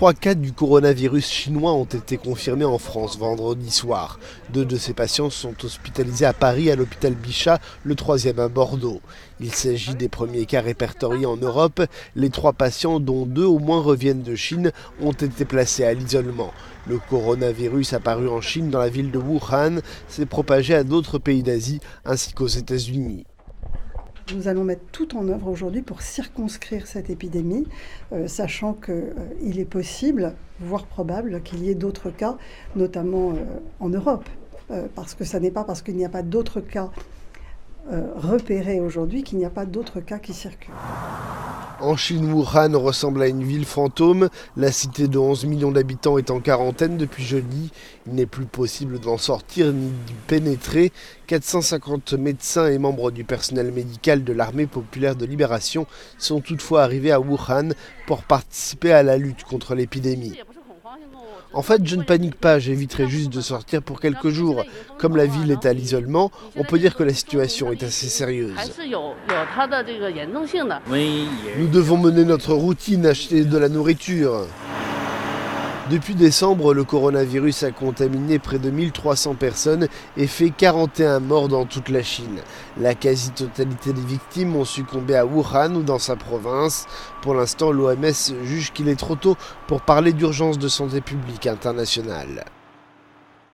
3 cas du coronavirus chinois ont été confirmés en France vendredi soir. 2 de ces patients sont hospitalisés à Paris à l'hôpital Bichat, le 3e à Bordeaux. Il s'agit des premiers cas répertoriés en Europe. Les 3 patients, dont 2 au moins reviennent de Chine, ont été placés à l'isolement. Le coronavirus apparu en Chine dans la ville de Wuhan s'est propagé à d'autres pays d'Asie ainsi qu'aux États-Unis. Nous allons mettre tout en œuvre aujourd'hui pour circonscrire cette épidémie, sachant qu'il est possible, voire probable, qu'il y ait d'autres cas, notamment en Europe. Parce que ce n'est pas parce qu'il n'y a pas d'autres cas repérés aujourd'hui qu'il n'y a pas d'autres cas qui circulent. En Chine, Wuhan ressemble à une ville fantôme. La cité de 11 millions d'habitants est en quarantaine depuis jeudi. Il n'est plus possible d'en sortir ni d'y pénétrer. 450 médecins et membres du personnel médical de l'armée populaire de libération sont toutefois arrivés à Wuhan pour participer à la lutte contre l'épidémie. En fait, je ne panique pas, j'éviterai juste de sortir pour quelques jours. Comme la ville est à l'isolement, on peut dire que la situation est assez sérieuse. Nous devons mener notre routine, acheter de la nourriture. Depuis décembre, le coronavirus a contaminé près de 1300 personnes et fait 41 morts dans toute la Chine. La quasi-totalité des victimes ont succombé à Wuhan ou dans sa province. Pour l'instant, l'OMS juge qu'il est trop tôt pour parler d'urgence de santé publique internationale.